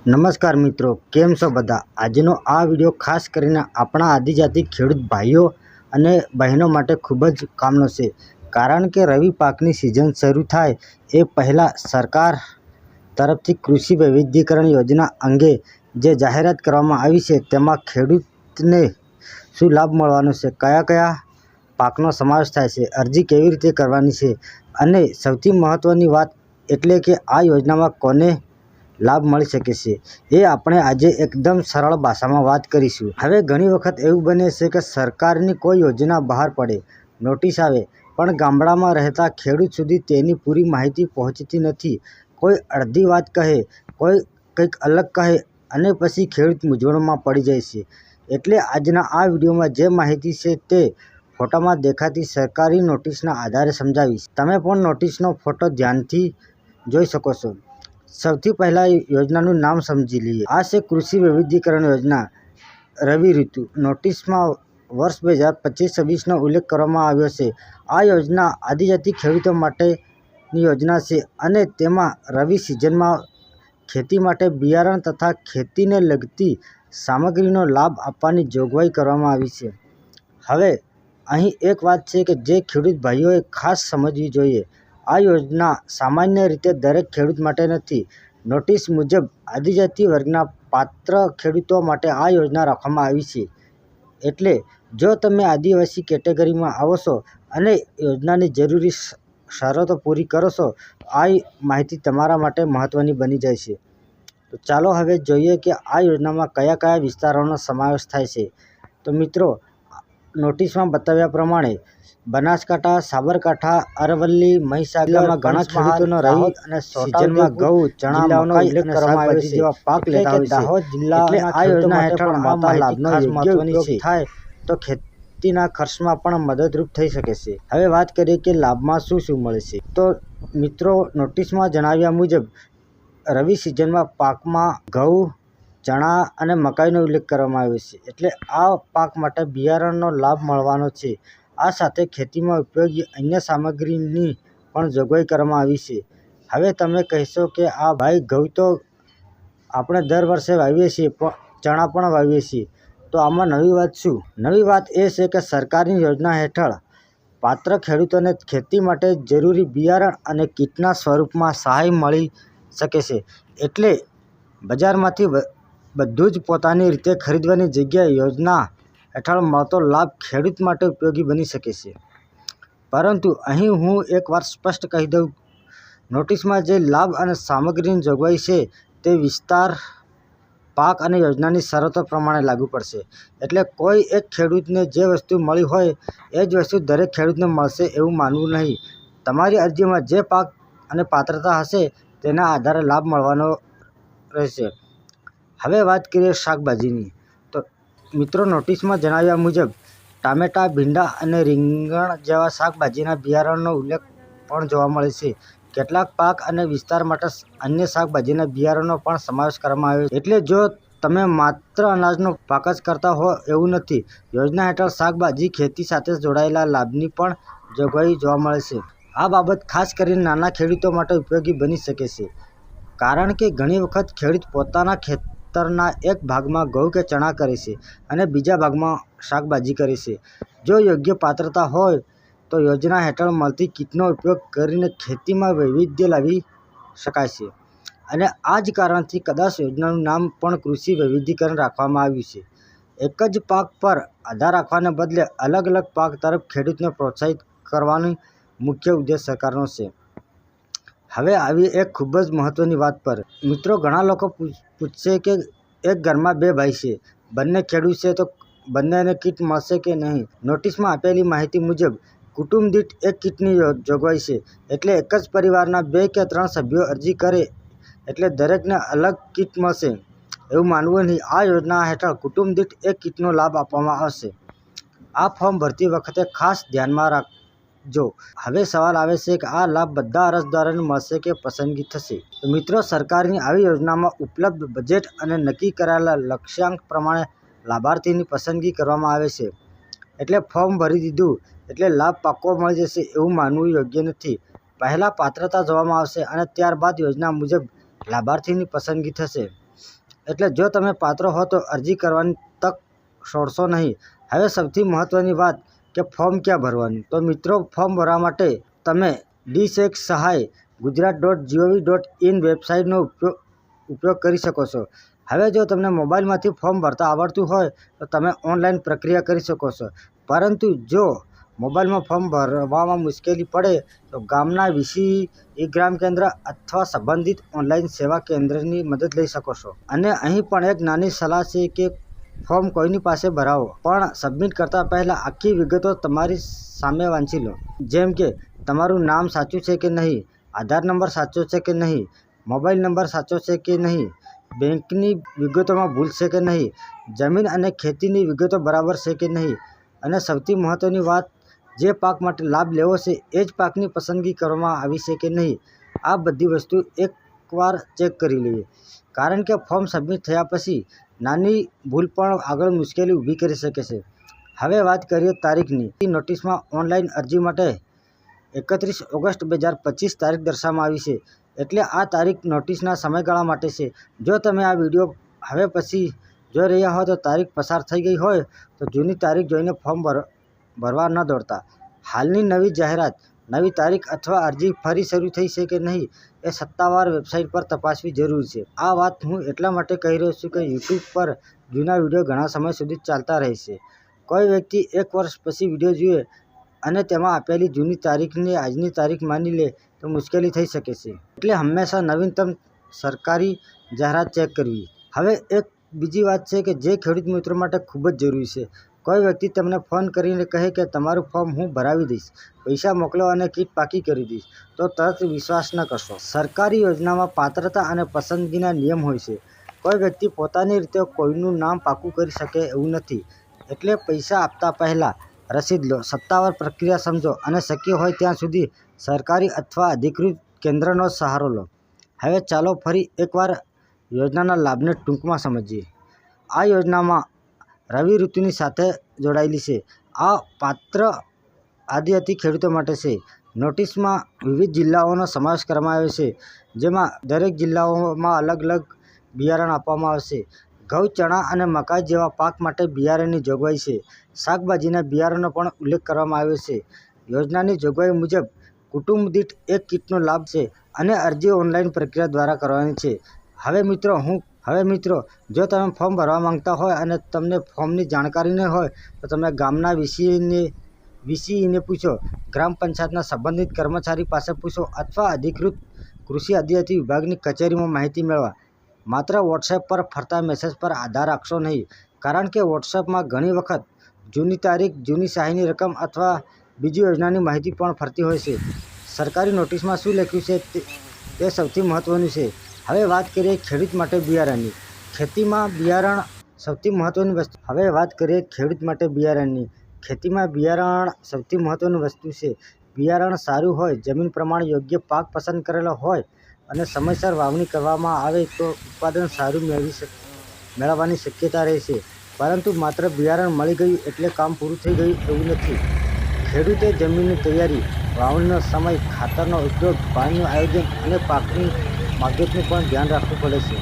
નમસ્કાર મિત્રો, કેમ છો બધા? આજનો આ વિડીયો ખાસ કરીને આપણા આદિજાતિ ખેડૂત ભાઈઓ અને બહેનો માટે ખૂબ જ કામનો છે. કારણ કે રવિ પાકની સિઝન શરૂ થાય એ પહેલાં સરકાર તરફથી કૃષિ વૈવિધ્યકરણ યોજના અંગે જે જાહેરાત કરવામાં આવી છે તેમાં ખેડૂતને શું લાભ મળવાનો છે, કયા કયા પાકનો સમાવેશ થાય છે, અરજી કેવી રીતે કરવાની છે અને સૌથી મહત્ત્વની વાત એટલે કે આ યોજનામાં કોને લાભ મળી શકે છે એ આપણે આજે એકદમ સરળ ભાષામાં વાત કરીશું. હવે ઘણી વખત એવું બને છે કે સરકારની કોઈ યોજના બહાર પડે, નોટિસ આવે, પણ ગામડામાં રહેતા ખેડૂત સુધી તેની પૂરી માહિતી પહોંચતી નથી. કોઈ અડધી વાત કહે, કોઈ કંઈક અલગ કહે અને પછી ખેડૂત મૂંઝવણમાં પડી જાય છે. એટલે આજના આ વિડીયોમાં જે માહિતી છે તે ફોટામાં દેખાતી સરકારી નોટિસના આધારે સમજાવીશ. તમે પણ નોટિસનો ફોટો ધ્યાનથી જોઈ શકો છો. સૌથી પહેલાં યોજનાનું નામ સમજી લઈએ. આ છે કૃષિ વૈવિધ્યકરણ યોજના રવિ ઋતુ. નોટિસમાં વર્ષ 2025-26નો ઉલ્લેખ કરવામાં આવ્યો છે. આ યોજના આદિજાતિ ખેડૂતો માટેની યોજના છે અને તેમાં રવિ સિઝનમાં ખેતી માટે બિયારણ તથા ખેતીને લગતી સામગ્રીનો લાભ આપવાની જોગવાઈ કરવામાં આવી છે. હવે અહીં એક વાત છે કે જે ખેડૂત ભાઈઓએ ખાસ સમજવી જોઈએ. આ યોજના સામાન્ય રીતે દરેક ખેડૂત માટે નથી. નોટિસ મુજબ આદિજાતિ વર્ગના પાત્ર ખેડૂતો માટે આ યોજના રાખવામાં આવી છે. એટલે જો તમે આદિવાસી કેટેગરીમાં આવો છો અને યોજનાની જરૂરી શરતો પૂરી કરો છો, આ માહિતી તમારા માટે મહત્ત્વની બની જાય છે. તો ચાલો હવે જોઈએ કે આ યોજનામાં કયા કયા વિસ્તારોનો સમાવેશ થાય છે. તો મિત્રો, નોટિસમાં બતાવ્યા પ્રમાણે બનાસકાંઠા, સાબરકાંઠા, અરવલ્લી, મહીસાગરમાં ઘણા ખેડૂતોનો રવિ અને સિઝનમાં ઘઉં, ચણા, મકાઈ અને શાકભાજી જેવા પાક લેતા હોય છે. દાહોદ જિલ્લાના આ યોજના હેઠળ આ લાભનો યોગ્ય ઉપયોગ થાય તો ખેતીના ખર્ચમાં પણ મદદરૂપ થઈ શકે છે. હવે વાત કરીએ કે લાભમાં શું શું મળે છે. તો મિત્રો, નોટિસમાં જણાવ્યા મુજબ રવિ સિઝનમાં પાકમાં ઘઉં, ચણા અને મકાઈનો ઉલ્લેખ કરવામાં આવ્યો છે. એટલે આ પાક માટે બિયારણનો લાભ મળવાનો છે. આ સાથે ખેતીમાં ઉપયોગી અન્ય સામગ્રીની પણ જોગવાઈ કરવામાં આવી છે. હવે તમે કહેશો કે આ ભાઈ, ઘઉં તો આપણે દર વર્ષે વાવીએ છીએ, ચણા પણ વાવીએ છીએ, તો આમાં નવી વાત શું? નવી વાત એ છે કે સરકારની યોજના હેઠળ પાત્ર ખેડૂતોને ખેતી માટે જરૂરી બિયારણ અને કીટના સ્વરૂપમાં સહાય મળી શકે છે. એટલે બજારમાંથી બધું જ પોતાની રીતે ખરીદવાની જગ્યાએ યોજના હેઠળ મળતો લાભ ખેડૂત માટે ઉપયોગી બની શકે છે. પરંતુ અહીં હું એક વાત સ્પષ્ટ કહી દઉં, નોટિસમાં જે લાભ અને સામગ્રીની જોગવાઈ છે તે વિસ્તાર, પાક અને યોજનાની શરતો પ્રમાણે લાગુ પડશે. એટલે કોઈ એક ખેડૂતને જે વસ્તુ મળી હોય એ જ વસ્તુ દરેક ખેડૂતને મળશે એવું માનવું નહીં. તમારી અરજીમાં જે પાક અને પાત્રતા હશે તેના આધારે લાભ મળવાનો રહેશે. હવે વાત કરીએ શાકભાજીની. તો મિત્રો, નોટિસમાં જણાવ્યા મુજબ ટામેટાં, ભીંડા અને રીંગણ જેવા શાકભાજીના બિયારણનો ઉલ્લેખ પણ જોવા મળે છે. કેટલાક પાક અને વિસ્તાર માટે અન્ય શાકભાજીના બિયારણનો પણ સમાવેશ કરવામાં આવ્યો છે. એટલે જો તમે માત્ર અનાજનો પાક જ કરતા હો એવું નથી. યોજના હેઠળ શાકભાજી ખેતી સાથે જોડાયેલા લાભની પણ જોગવાઈ જોવા મળે છે. આ બાબત ખાસ કરીને નાના ખેડૂતો માટે ઉપયોગી બની શકે છે. કારણ કે ઘણી વખત ખેડૂત પોતાના ખેતરના એક ભાગમાં ઘઉં કે ચણા કરે છે અને બીજા ભાગમાં શાકભાજી કરે છે. જો યોગ્ય પાત્રતા હોય તો યોજના હેઠળ મળતી કીટનો ઉપયોગ કરીને ખેતીમાં વૈવિધ્ય લાવી શકાય છે. અને આ જ કારણથી કદાચ યોજનાનું નામ પણ કૃષિ વૈવિધ્યકરણ રાખવામાં આવ્યું છે. એક જ પાક પર આધાર રાખવાને બદલે અલગ અલગ પાક તરફ ખેડૂતને પ્રોત્સાહિત કરવાનો મુખ્ય ઉદ્દેશ સરકારનો છે. હવે આવી એક ખૂબ જ મહત્ત્વની વાત પર. મિત્રો, ઘણા લોકો પૂછશે કે એક ઘરમાં બે ભાઈ છે, બંને ખેડૂત છે, તો બંનેને કીટ મળશે કે નહીં? નોટિસમાં આપેલી માહિતી મુજબ કુટુંબ દીઠ એક કીટની જોગવાઈ છે. એટલે એક જ પરિવારના 2 કે 3 સભ્યો અરજી કરે એટલે દરેકને અલગ કીટ મળશે એવું માનવું નહીં. આ યોજના હેઠળ કુટુંબ દીઠ એક કીટનો લાભ આપવામાં આવશે. આ ફોર્મ ભરતી વખતે ખાસ ધ્યાનમાં રાખજો. હવે સવાલ આવે છે કે આ લાભ બધા અરજદારોને મળશે કે પસંદગી થશે? તો મિત્રો, સરકારની આવી યોજનામાં ઉપલબ્ધ બજેટ અને નક્કી કરાયેલા લક્ષ્યાંક પ્રમાણે લાભાર્થીની પસંદગી કરવામાં આવે છે. એટલે ફોર્મ ભરી દીધું એટલે લાભ પાક્કો મળી જશે એવું માનવું યોગ્ય નથી. પહેલાં પાત્રતા જોવામાં આવશે અને ત્યારબાદ યોજના મુજબ લાભાર્થીની પસંદગી થશે. એટલે જો તમે પાત્ર હો તો અરજી કરવાની તક છોડશો નહીં. હવે સૌથી મહત્ત્વની વાત કે ફોર્મ ક્યાં ભરવાનું. તો મિત્રો, ફોર્મ ભરવા માટે તમે disaxsahay.gujarat.gov.in વેબસાઇટનો ઉપયોગ કરી શકો છો. હવે જો તમને મોબાઈલમાંથી ફોર્મ ભરતા આવડતું હોય તો તમે ઓનલાઈન પ્રક્રિયા કરી શકો છો. પરંતુ જો મોબાઈલમાં ફોર્મ ભરવામાં મુશ્કેલી પડે તો ગામના વીસી, ગ્રામ કેન્દ્ર અથવા સંબંધિત ઓનલાઈન સેવા કેન્દ્રની મદદ લઈ શકો છો. અને અહીં પણ એક નાની સલાહ છે કે ફોર્મ કોઈની પાસે ભરાવો, પણ સબમિટ કરતા પહેલાં આખી વિગતો તમારી સામે વાંચી લો. જેમ કે તમારું નામ સાચું છે કે નહીં, આધાર નંબર સાચો છે કે નહીં, મોબાઈલ નંબર સાચો છે કે નહીં, બેંકની વિગતોમાં ભૂલ છે કે નહીં, જમીન અને ખેતીની વિગતો બરાબર છે કે નહીં, અને સૌથી મહત્ત્વની વાત, જે પાક માટે લાભ લેવો છે એ જ પાકની પસંદગી કરવામાં આવી છે કે નહીં. આ બધી વસ્તુ એકવાર ચેક કરી લેવી, કારણ કે ફોર્મ સબમિટ થયા પછી નાની ભૂલ પણ આગળ મુશ્કેલી ઊભી કરી શકે છે. હવે વાત કરીએ તારીખની. નોટિસમાં ઓનલાઈન અરજી માટે 31 ઓગસ્ટ 2025 તારીખ દર્શાવવામાં આવી છે. એટલે આ તારીખ નોટિસના સમયગાળા માટે છે. જો તમે આ વિડીયો હવે પછી જોઈ રહ્યા હો તો તારીખ પસાર થઈ ગઈ હોય તો જૂની તારીખ જોઈને ફોર્મ ભરવા ન દોડતા. હાલની નવી જાહેરાત, નવી તારીખ અથવા અરજી ફરી શરૂ થઈ છે કે નહીં એ સત્તાવાર વેબસાઇટ પર તપાસવી જરૂરી છે. આ વાત હું એટલા માટે કહી રહ્યો છું કે યુટ્યુબ પર જૂના વિડીયો ઘણા સમય સુધી ચાલતા રહેશે. કોઈ વ્યક્તિ 1 વર્ષ પછી વિડીયો જુએ અને તેમાં આપેલી જૂની તારીખને આજની તારીખ માની લે તો મુશ્કેલી થઈ શકે છે. એટલે હંમેશા નવીનતમ સરકારી જાહેરાત ચેક કરવી. હવે એક બીજી વાત છે કે જે ખેડૂત મિત્રો માટે ખૂબ જ જરૂરી છે. કોઈ વ્યક્તિ તમને ફોન કરીને કહે કે તમારું ફોર્મ હું ભરાવી દઈશ, પૈસા મોકલો અને કીટ પાકી કરી દઈશ, તો તરત વિશ્વાસ ન કરશો. સરકારી યોજનામાં પાત્રતા અને પસંદગીના નિયમ હોય છે. કોઈ વ્યક્તિ પોતાની રીતે કોઈનું નામ પાકું કરી શકે એવું નથી. એટલે પૈસા આપતા પહેલાં રસીદ લો, સત્તાવાર પ્રક્રિયા સમજો અને શક્ય હોય ત્યાં સુધી સરકારી અથવા અધિકૃત કેન્દ્રનો સહારો લો. હવે ચાલો ફરી એકવાર યોજનાના લાભને ટૂંકમાં સમજીએ. આ યોજનામાં રવિ ઋતુની સાથે જોડાયેલી છે. આ પાત્ર આદિજાતિ ખેડૂતો માટે છે. નોટિસમાં વિવિધ જિલ્લાઓનો સમાવેશ કરવામાં આવ્યો છે, જેમાં દરેક જિલ્લાઓમાં અલગ અલગ બિયારણ આપવામાં આવશે. ઘઉં, ચણા અને મકાઈ જેવા પાક માટે બિયારણની જોગવાઈ છે. શાકભાજીના બિયારણનો પણ ઉલ્લેખ કરવામાં આવ્યો છે. યોજનાની જોગવાઈ મુજબ કુટુંબ દીઠ 1 કીટનો લાભ છે અને અરજી ઓનલાઈન પ્રક્રિયા દ્વારા કરવાની છે. હવે મિત્રો, જો તમે ફોર્મ ભરવા માંગતા હોય અને તમને ફોર્મની જાણકારી ન હોય તો તમે ગામના વીસીઈને પૂછો, ગ્રામ પંચાયતના સંબંધિત કર્મચારી પાસે પૂછો અથવા અધિકૃત કૃષિ આદિજાતિ વિભાગની કચેરીમાં માહિતી મેળવો. માત્ર વોટ્સએપ પર ફરતા મેસેજ પર આધાર રાખશો નહીં, કારણ કે વોટ્સએપમાં ઘણી વખત જૂની તારીખ, જૂની સહાયની રકમ અથવા બીજી યોજનાની માહિતી પણ ફરતી હોય છે. સરકારી નોટિસમાં શું લખ્યું છે તે સૌથી મહત્ત્વનું છે. હવે વાત કરીએ ખેડૂત માટે બિયારણની. ખેતીમાં બિયારણ સૌથી મહત્ત્વની વસ્તુ. ખેતીમાં બિયારણ સૌથી મહત્ત્વની વસ્તુ છે. બિયારણ સારું હોય, જમીન પ્રમાણે યોગ્ય પાક પસંદ કરેલો હોય અને સમયસર વાવણી કરવામાં આવે તો ઉત્પાદન સારું મેળવવાની શક્યતા રહેશે. પરંતુ માત્ર બિયારણ મળી ગયું એટલે કામ પૂરું થઈ ગયું એવું નથી. ખેડૂતે જમીનની તૈયારી, વાવણીનો સમય, ખાતરનો ઉપયોગ, પાણીનું આયોજન અને પાકની માવજતનું પણ ધ્યાન રાખવું પડે છે.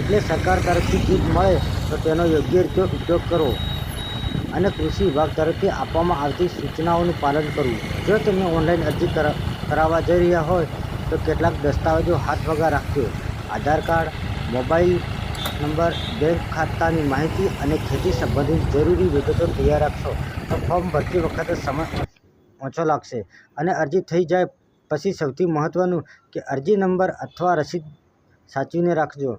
એટલે સરકાર તરફથી કીટ મળે તો તેનો યોગ્ય રીતે ઉપયોગ કરવો અને કૃષિ વિભાગ તરફથી આપવામાં આવતી સૂચનાઓનું પાલન કરવું. જો તમે ઓનલાઈન અરજી કરાવવા જઈ રહ્યા હોય તો કેટલાક દસ્તાવેજો હાથ વગર રાખજો. આધાર કાર્ડ, મોબાઈલ નંબર, બેંક ખાતાની માહિતી અને ખેતી સંબંધિત જરૂરી વિગતો તૈયાર રાખશો તો ફોર્મ ભરતી વખતે સમય ઓછો લાગશે અને અરજી થઈ જાય પછી સૌથી મહત્ત્વનું કે અરજી નંબર અથવા રસીદ સાચવીને રાખજો.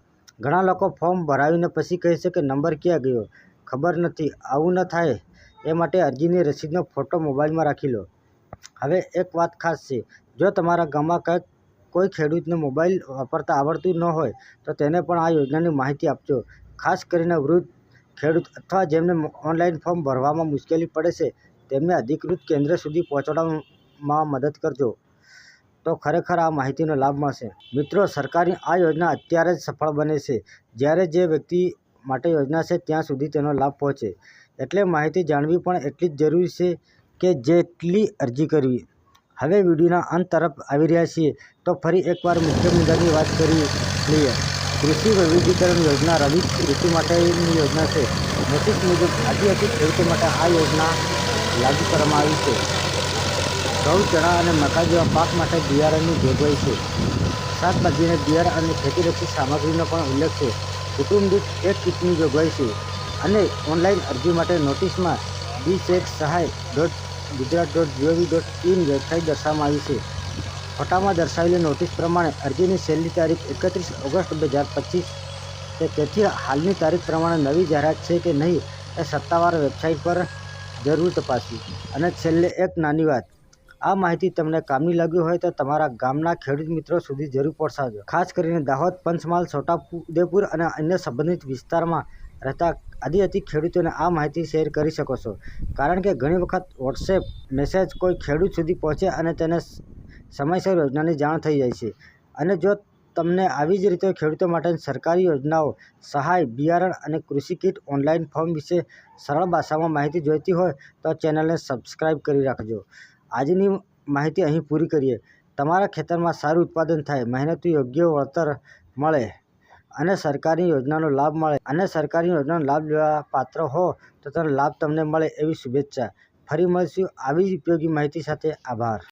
ઘણા લોકો ફોર્મ ભરાવીને પછી કહે છે કે નંબર ક્યાં ગયો, ખબર નથી. આવું ન થાય એ માટે અરજીની રસીદનો ફોટો મોબાઈલમાં રાખી લો. હવે એક વાત ખાસ છે, જો તમારા ગામમાં કોઈ ખેડૂતને મોબાઈલ વાપરતા આવડતું ન હોય તો તેને પણ આ યોજનાની માહિતી આપજો. ખાસ કરીને વૃદ્ધ ખેડૂત અથવા જેમને ઓનલાઈન ફોર્મ ભરવામાં મુશ્કેલી પડે છે તેમને અધિકૃત કેન્દ્ર સુધી પહોંચાડવામાં મદદ કરજો તો ખરેખર આ માહિતીનો લાભ મળશે. મિત્રો, સરકારની આ યોજના અત્યારે જ સફળ બને છે જ્યારે જે વ્યક્તિ માટે યોજના છે ત્યાં સુધી તેનો લાભ પહોંચે. એટલે માહિતી જાણવી પણ એટલી જ જરૂરી છે કે જેટલી અરજી કરવી. હવે વિડીયોના અંત તરફ આવી રહ્યા છીએ તો ફરી એકવાર મુખ્ય મુદ્દાની વાત કરી લઈએ. કૃષિ વૈવિધ્યકરણ યોજના રવિ ઋતુ માટેની યોજના છે. નોટિસ મુજબ આદિવાસી ખેડૂતો માટે આ યોજના લાગુ કરવામાં આવી છે. ઘઉં, ચણા અને મકા જેવા પાક માટે બિયારણની જોગવાઈ છે. શાકભાજી અને બિયારણ અને ખેતીલક્ષી સામગ્રીનો પણ ઉલ્લેખ છે. કુટુંબ દીઠ 1 કીટની જોગવાઈ છે અને ઓનલાઈન અરજી માટે નોટિસમાં bcheksahay.gujarat.gov.in વેબસાઇટ દર્શાવવામાં આવી છે. ફોટામાં દર્શાવેલી નોટિસ પ્રમાણે અરજીની છેલ્લી તારીખ 31 ઓગસ્ટ 2025 છે. તેથી હાલની તારીખ પ્રમાણે નવી જાહેરાત છે કે નહીં એ સત્તાવાર વેબસાઇટ પર જરૂર તપાસવી. અને છેલ્લે એક નાની વાત, આ માહિતી તમને કામની લાગી હોય તો તમારા ગામના ખેડૂત મિત્રો સુધી જરૂર પહોંચાડજો. ખાસ કરીને દાહોદ, પંચમહાલ, છોટાઉદેપુર અને અન્ય સંબંધિત વિસ્તારમાં રહેતા આદિજાતિ ખેડૂતોને આ માહિતી શેર કરી શકો છો. કારણ કે ઘણી વખત વોટ્સએપ મેસેજ કોઈ ખેડૂત સુધી પહોંચે અને તેને સમયસર યોજનાની જાણ થઈ જાય છે. અને જો તમને આવી જ રીતે ખેડૂતો માટેની સરકારી યોજનાઓ, સહાય, બિયારણ અને કૃષિ કીટ ઓનલાઈન ફોર્મ વિશે સરળ ભાષામાં માહિતી જોઈતી હોય તો ચેનલને સબસ્ક્રાઇબ કરી રાખજો. આજની માહિતી અહીં પૂરી કરીએ. તમારા ખેતરમાં સારું ઉત્પાદન થાય, મહેનતનું યોગ્ય વળતર મળે અને સરકારી યોજનાનો લાભ લેવા પાત્ર હો તો તેનો લાભ તમને મળે એવી શુભેચ્છા. ફરી મળીશું આવી જ ઉપયોગી માહિતી સાથે. આભાર.